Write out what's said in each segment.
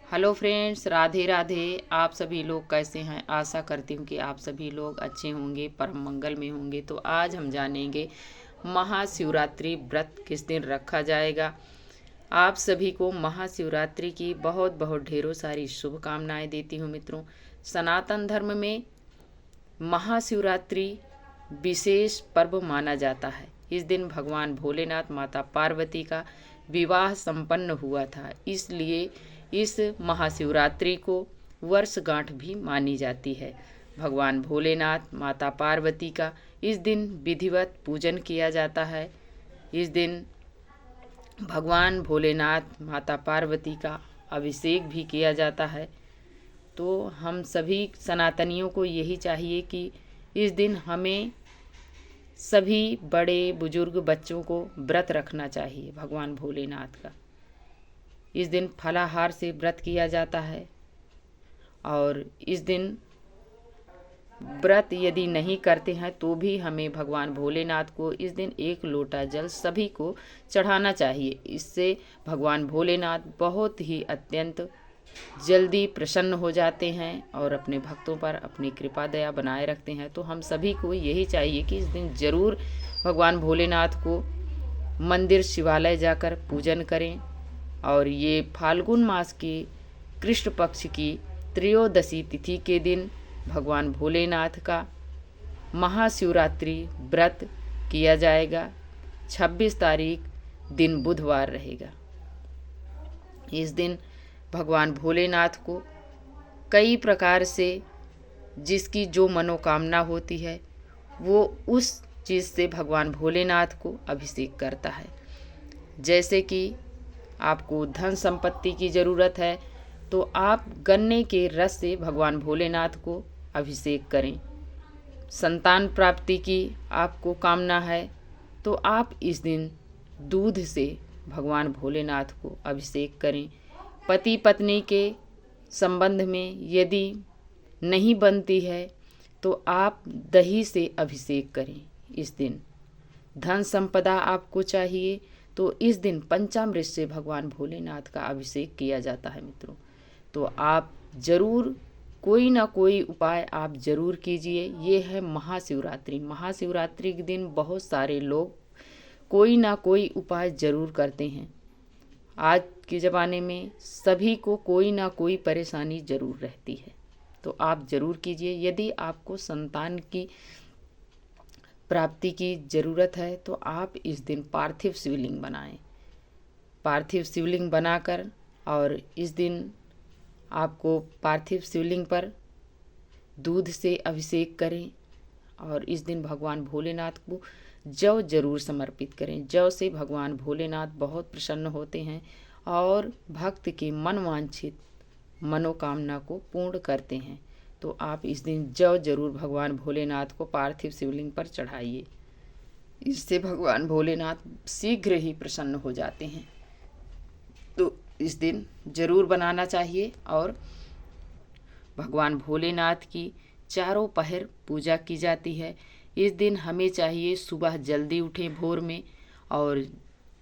Hello friends, Radhe Radhe. आप सभी लोग कैसे हैं? आशा करती हूँ कि आप सभी लोग अच्छे होंगे, परम मंगल में होंगे। तो आज हम जानेंगे महाशिवरात्रि व्रत किस दिन रखा जाएगा। आप सभी को महाशिवरात्रि की बहुत बहुत ढेरों सारी शुभकामनाएं देती हूँ मित्रों। सनातन धर्म में महाशिवरात्रि विशेष पर्व माना जाता है। इस दिन भगवान भोलेनाथ माता पार्वती का विवाह संपन्न हुआ था, इसलिए इस महाशिवरात्रि को वर्षगांठ भी मानी जाती है। भगवान भोलेनाथ माता पार्वती का इस दिन विधिवत पूजन किया जाता है। इस दिन भगवान भोलेनाथ माता पार्वती का अभिषेक भी किया जाता है। तो हम सभी सनातनियों को यही चाहिए कि इस दिन हमें सभी बड़े बुजुर्ग बच्चों को व्रत रखना चाहिए भगवान भोलेनाथ का। इस दिन फलाहार से व्रत किया जाता है और इस दिन व्रत यदि नहीं करते हैं तो भी हमें भगवान भोलेनाथ को इस दिन 1 लोटा जल सभी को चढ़ाना चाहिए। इससे भगवान भोलेनाथ बहुत ही अत्यंत जल्दी प्रसन्न हो जाते हैं और अपने भक्तों पर अपनी कृपा दया बनाए रखते हैं। तो हम सभी को यही चाहिए कि इस दिन ज़रूर भगवान भोलेनाथ को मंदिर शिवालय जाकर पूजन करें। और ये फाल्गुन मास की कृष्ण पक्ष की त्रयोदशी तिथि के दिन भगवान भोलेनाथ का महाशिवरात्रि व्रत किया जाएगा। 26 तारीख दिन बुधवार रहेगा। इस दिन भगवान भोलेनाथ को कई प्रकार से जिसकी जो मनोकामना होती है वो उस चीज़ से भगवान भोलेनाथ को अभिषेक करता है। जैसे कि आपको धन संपत्ति की ज़रूरत है तो आप गन्ने के रस से भगवान भोलेनाथ को अभिषेक करें। संतान प्राप्ति की आपको कामना है तो आप इस दिन दूध से भगवान भोलेनाथ को अभिषेक करें। पति पत्नी के संबंध में यदि नहीं बनती है तो आप दही से अभिषेक करें। इस दिन धन संपदा आपको चाहिए तो इस दिन पंचामृत से भगवान भोलेनाथ का अभिषेक किया जाता है मित्रों। तो आप ज़रूर कोई ना कोई उपाय आप ज़रूर कीजिए। ये है महाशिवरात्रि। महाशिवरात्रि के दिन बहुत सारे लोग कोई ना कोई उपाय ज़रूर करते हैं। आज के ज़माने में सभी को कोई ना कोई परेशानी ज़रूर रहती है, तो आप ज़रूर कीजिए। यदि आपको संतान की प्राप्ति की ज़रूरत है तो आप इस दिन पार्थिव शिवलिंग बनाएं। पार्थिव शिवलिंग बनाकर और इस दिन आपको पार्थिव शिवलिंग पर दूध से अभिषेक करें और इस दिन भगवान भोलेनाथ को जौ जरूर समर्पित करें। जौ से भगवान भोलेनाथ बहुत प्रसन्न होते हैं और भक्त की मनवांछित मनोकामना को पूर्ण करते हैं। तो आप इस दिन जौ जरूर भगवान भोलेनाथ को पार्थिव शिवलिंग पर चढ़ाइए। इससे भगवान भोलेनाथ शीघ्र ही प्रसन्न हो जाते हैं। तो इस दिन जरूर बनाना चाहिए। और भगवान भोलेनाथ की चारों पहर पूजा की जाती है। इस दिन हमें चाहिए सुबह जल्दी उठें भोर में और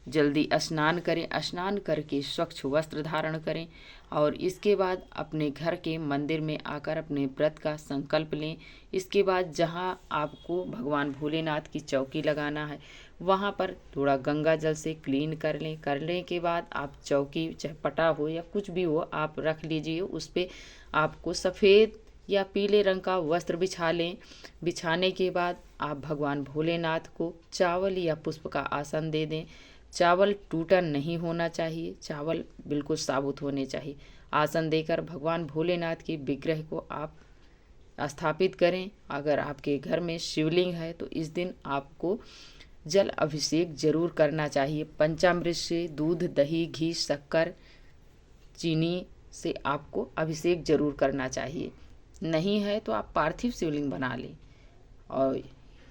जल्दी स्नान करें। स्नान करके स्वच्छ वस्त्र धारण करें और इसके बाद अपने घर के मंदिर में आकर अपने व्रत का संकल्प लें। इसके बाद जहां आपको भगवान भोलेनाथ की चौकी लगाना है वहां पर थोड़ा गंगा जल से क्लीन कर लें। करने के बाद आप चौकी चाहे पटा हो या कुछ भी हो आप रख लीजिए। उस पर आपको सफ़ेद या पीले रंग का वस्त्र बिछा लें। बिछाने के बाद आप भगवान भोलेनाथ को चावल या पुष्प का आसन दे दें। चावल टूटा नहीं होना चाहिए, चावल बिल्कुल साबुत होने चाहिए। आसन देकर भगवान भोलेनाथ की विग्रह को आप स्थापित करें। अगर आपके घर में शिवलिंग है तो इस दिन आपको जल अभिषेक जरूर करना चाहिए। पंचामृत से दूध, दही, घी, शक्कर, चीनी से आपको अभिषेक जरूर करना चाहिए। नहीं है तो आप पार्थिव शिवलिंग बना लें। और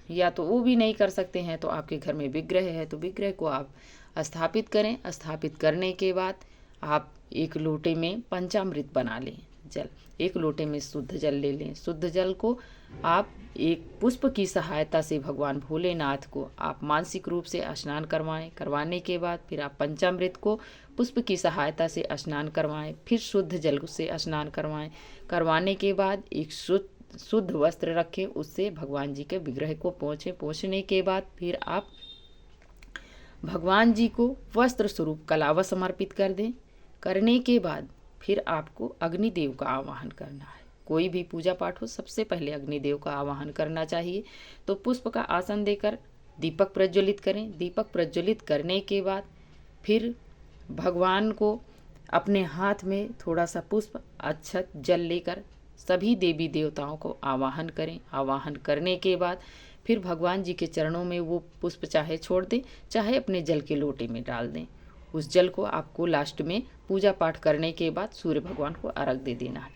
या तो वो भी नहीं कर सकते हैं तो आपके घर में विग्रह है तो विग्रह को आप स्थापित करें। स्थापित करने के बाद आप 1 लोटे में पंचामृत बना लें। जल, 1 लोटे में शुद्ध जल ले लें। शुद्ध जल को आप एक पुष्प की सहायता से भगवान भोलेनाथ को आप मानसिक रूप से स्नान करवाएं। करवाने के बाद फिर आप पंचामृत को पुष्प की सहायता से स्नान करवाएं। फिर शुद्ध जल से स्नान करवाएं। करवाने के बाद एक शुद्ध वस्त्र रखें, उससे भगवान जी के विग्रह को पोंछें। पोंछने के बाद फिर आप भगवान जी को वस्त्र स्वरूप कलावा समर्पित कर दें। करने के बाद फिर आपको अग्निदेव का आवाहन करना है। कोई भी पूजा पाठ हो, सबसे पहले अग्निदेव का आवाहन करना चाहिए। तो पुष्प का आसन देकर दीपक प्रज्वलित करें। दीपक प्रज्वलित करने के बाद फिर भगवान को अपने हाथ में थोड़ा सा पुष्प, अक्षत, जल लेकर सभी देवी देवताओं को आवाहन करें। आवाहन करने के बाद फिर भगवान जी के चरणों में वो पुष्प चाहे छोड़ दें, चाहे अपने जल के लोटे में डाल दें। उस जल को आपको लास्ट में पूजा पाठ करने के बाद सूर्य भगवान को अर्घ दे देना है।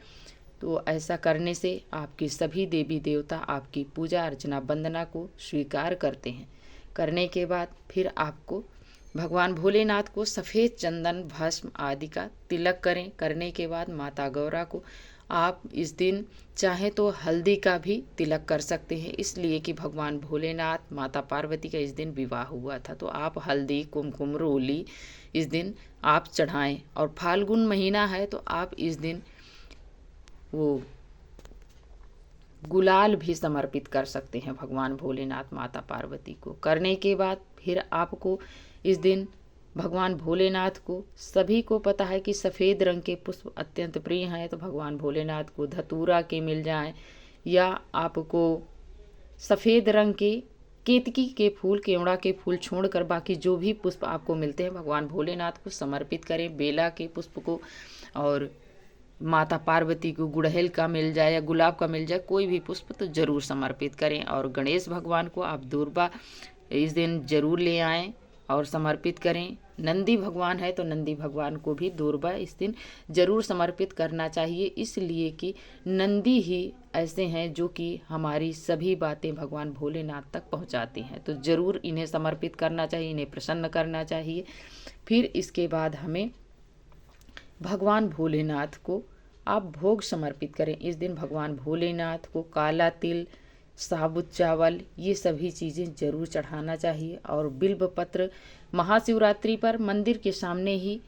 तो ऐसा करने से आपके सभी देवी देवता आपकी पूजा अर्चना वंदना को स्वीकार करते हैं। करने के बाद फिर आपको भगवान भोलेनाथ को सफ़ेद चंदन भस्म आदि का तिलक करें। करने के बाद माता गौरा को आप इस दिन चाहे तो हल्दी का भी तिलक कर सकते हैं, इसलिए कि भगवान भोलेनाथ माता पार्वती का इस दिन विवाह हुआ था। तो आप हल्दी, कुमकुम, रोली इस दिन आप चढ़ाएं। और फाल्गुन महीना है तो आप इस दिन वो गुलाल भी समर्पित कर सकते हैं भगवान भोलेनाथ माता पार्वती को। करने के बाद फिर आपको इस दिन भगवान भोलेनाथ को, सभी को पता है कि सफ़ेद रंग के पुष्प अत्यंत प्रिय हैं, तो भगवान भोलेनाथ को धतूरा के मिल जाएं या आपको सफ़ेद रंग के केतकी के फूल, केवड़ा के फूल छोड़कर बाकी जो भी पुष्प आपको मिलते हैं भगवान भोलेनाथ को समर्पित करें। बेला के पुष्प को और माता पार्वती को गुड़हल का मिल जाए या गुलाब का मिल जाए, कोई भी पुष्प तो ज़रूर समर्पित करें। और गणेश भगवान को आप दूर्बा इस दिन ज़रूर ले आएँ और समर्पित करें। नंदी भगवान है तो नंदी भगवान को भी दूर्बा इस दिन ज़रूर समर्पित करना चाहिए, इसलिए कि नंदी ही ऐसे हैं जो कि हमारी सभी बातें भगवान भोलेनाथ तक पहुंचाते हैं। तो ज़रूर इन्हें समर्पित करना चाहिए, इन्हें प्रसन्न करना चाहिए। फिर इसके बाद हमें भगवान भोलेनाथ को आप भोग समर्पित करें। इस दिन भगवान भोलेनाथ को काला तिल, साबुत चावल, ये सभी चीज़ें ज़रूर चढ़ाना चाहिए। और बिल्व पत्र महाशिवरात्रि पर मंदिर के सामने ही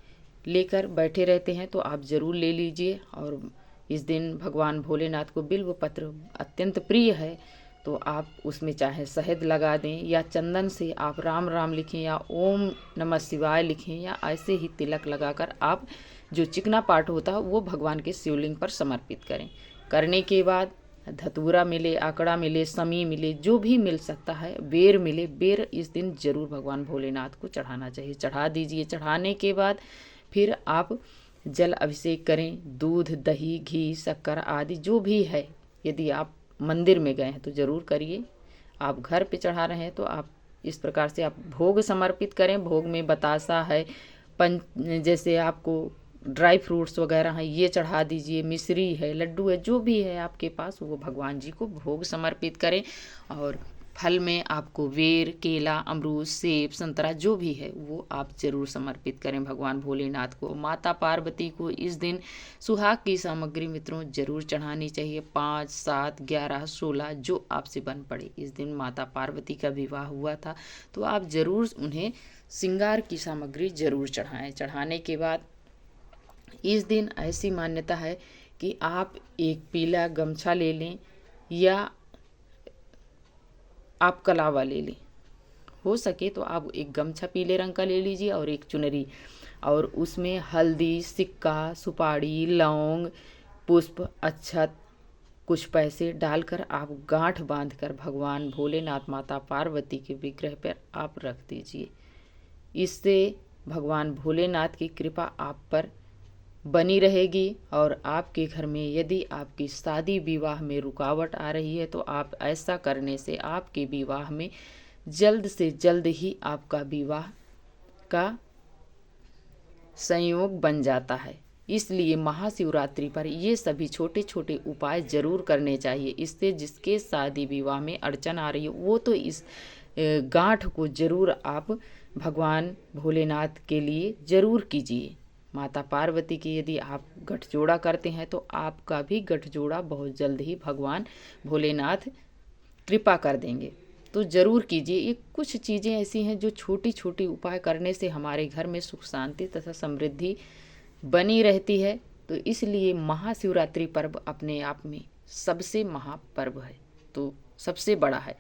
लेकर बैठे रहते हैं, तो आप ज़रूर ले लीजिए। और इस दिन भगवान भोलेनाथ को बिल्व पत्र अत्यंत प्रिय है, तो आप उसमें चाहे शहद लगा दें या चंदन से आप राम राम लिखें या ओम नमः शिवाय लिखें, या ऐसे ही तिलक लगाकर आप जो चिकना पाठ होता है वो भगवान के शिवलिंग पर समर्पित करें। करने के बाद धतूरा मिले, आकड़ा मिले, समी मिले, जो भी मिल सकता है, बेर मिले, बेर इस दिन जरूर भगवान भोलेनाथ को चढ़ाना चाहिए। चढ़ा दीजिए। चढ़ाने के बाद फिर आप जल अभिषेक करें। दूध, दही, घी, शक्कर आदि जो भी है, यदि आप मंदिर में गए हैं तो ज़रूर करिए। आप घर पे चढ़ा रहे हैं तो आप इस प्रकार से आप भोग समर्पित करें। भोग में बतासा है, जैसे आपको ड्राई फ्रूट्स वगैरह हैं, ये चढ़ा दीजिए। मिश्री है, लड्डू है, जो भी है आपके पास वो भगवान जी को भोग समर्पित करें। और फल में आपको बेर, केला, अमरूद, सेब, संतरा जो भी है वो आप ज़रूर समर्पित करें भगवान भोलेनाथ को। माता पार्वती को इस दिन सुहाग की सामग्री मित्रों ज़रूर चढ़ानी चाहिए। 5, 7, 11, 16 जो आपसे बन पड़े। इस दिन माता पार्वती का विवाह हुआ था, तो आप ज़रूर उन्हें श्रृंगार की सामग्री ज़रूर चढ़ाएँ। चढ़ाने के बाद इस दिन ऐसी मान्यता है कि आप एक पीला गमछा ले लें या आप कलावा ले लें। हो सके तो आप एक गमछा पीले रंग का ले लीजिए और एक चुनरी, और उसमें हल्दी, सिक्का, सुपारी, लौंग, पुष्प, अक्षत, कुछ पैसे डालकर आप गांठ बांधकर भगवान भोलेनाथ माता पार्वती के विग्रह पर आप रख दीजिए। इससे भगवान भोलेनाथ की कृपा आप पर बनी रहेगी। और आपके घर में यदि आपकी शादी विवाह में रुकावट आ रही है तो आप ऐसा करने से आपके विवाह में जल्द से जल्द ही आपका विवाह का संयोग बन जाता है। इसलिए महाशिवरात्रि पर ये सभी छोटे छोटे उपाय ज़रूर करने चाहिए। इससे जिसके शादी विवाह में अड़चन आ रही है वो तो इस गांठ को ज़रूर आप भगवान भोलेनाथ के लिए ज़रूर कीजिए। माता पार्वती की यदि आप गठजोड़ा करते हैं तो आपका भी गठजोड़ा बहुत जल्द ही भगवान भोलेनाथ कृपा कर देंगे। तो ज़रूर कीजिए। ये कुछ चीज़ें ऐसी हैं जो छोटी छोटी उपाय करने से हमारे घर में सुख शांति तथा समृद्धि बनी रहती है। तो इसलिए महाशिवरात्रि पर्व अपने आप में सबसे महापर्व है, तो सबसे बड़ा है।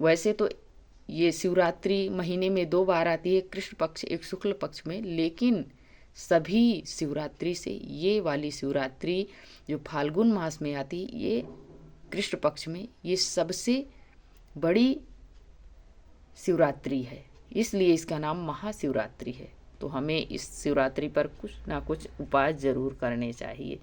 वैसे तो ये शिवरात्रि महीने में 2 बार आती है, कृष्ण पक्ष एक शुक्ल पक्ष में, लेकिन सभी शिवरात्रि से ये वाली शिवरात्रि जो फाल्गुन मास में आती है, ये कृष्ण पक्ष में, ये सबसे बड़ी शिवरात्रि है, इसलिए इसका नाम महाशिवरात्रि है। तो हमें इस शिवरात्रि पर कुछ ना कुछ उपाय ज़रूर करने चाहिए।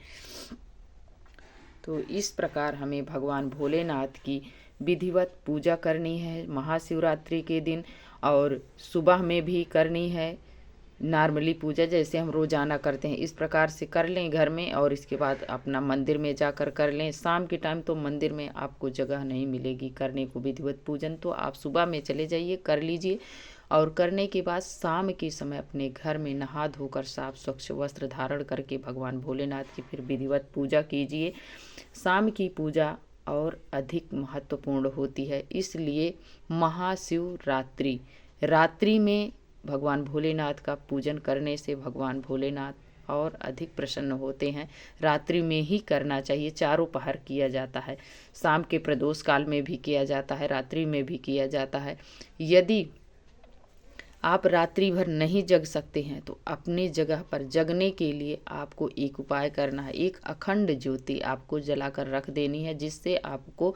तो इस प्रकार हमें भगवान भोलेनाथ की विधिवत पूजा करनी है महाशिवरात्रि के दिन, और सुबह में भी करनी है नॉर्मली पूजा जैसे हम रोज़ाना करते हैं, इस प्रकार से कर लें घर में, और इसके बाद अपना मंदिर में जाकर कर लें। शाम के टाइम तो मंदिर में आपको जगह नहीं मिलेगी करने को विधिवत पूजन, तो आप सुबह में चले जाइए, कर लीजिए। और करने के बाद शाम के समय अपने घर में नहा धोकर साफ स्वच्छ वस्त्र धारण करके भगवान भोलेनाथ की फिर विधिवत पूजा कीजिए। शाम की पूजा और अधिक महत्वपूर्ण होती है, इसलिए महाशिवरात्रि रात्रि में भगवान भोलेनाथ का पूजन करने से भगवान भोलेनाथ और अधिक प्रसन्न होते हैं। रात्रि में ही करना चाहिए, चारों पहर किया जाता है, शाम के प्रदोष काल में भी किया जाता है, रात्रि में भी किया जाता है। यदि आप रात्रि भर नहीं जग सकते हैं तो अपने जगह पर जगने के लिए आपको एक उपाय करना है। एक अखंड ज्योति आपको जलाकर रख देनी है, जिससे आपको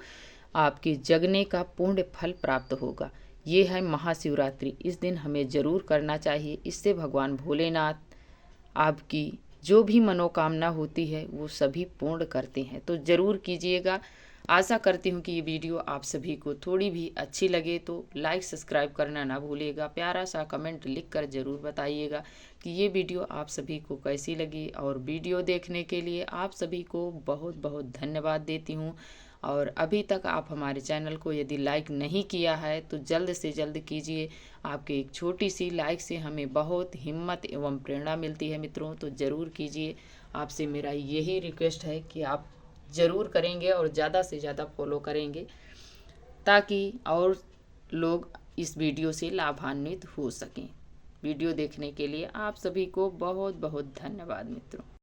आपके जगने का पूर्ण फल प्राप्त होगा। ये है महाशिवरात्रि, इस दिन हमें ज़रूर करना चाहिए। इससे भगवान भोलेनाथ आपकी जो भी मनोकामना होती है वो सभी पूर्ण करते हैं। तो ज़रूर कीजिएगा। आशा करती हूँ कि ये वीडियो आप सभी को थोड़ी भी अच्छी लगे तो लाइक सब्सक्राइब करना ना भूलिएगा। प्यारा सा कमेंट लिखकर ज़रूर बताइएगा कि ये वीडियो आप सभी को कैसी लगी, और वीडियो देखने के लिए आप सभी को बहुत बहुत धन्यवाद देती हूँ। और अभी तक आप हमारे चैनल को यदि लाइक नहीं किया है तो जल्द से जल्द कीजिए। आपके एक छोटी सी लाइक से हमें बहुत हिम्मत एवं प्रेरणा मिलती है मित्रों, तो ज़रूर कीजिए। आपसे मेरा यही रिक्वेस्ट है कि आप ज़रूर करेंगे और ज़्यादा से ज़्यादा फॉलो करेंगे, ताकि और लोग इस वीडियो से लाभान्वित हो सकें। वीडियो देखने के लिए आप सभी को बहुत बहुत धन्यवाद मित्रों।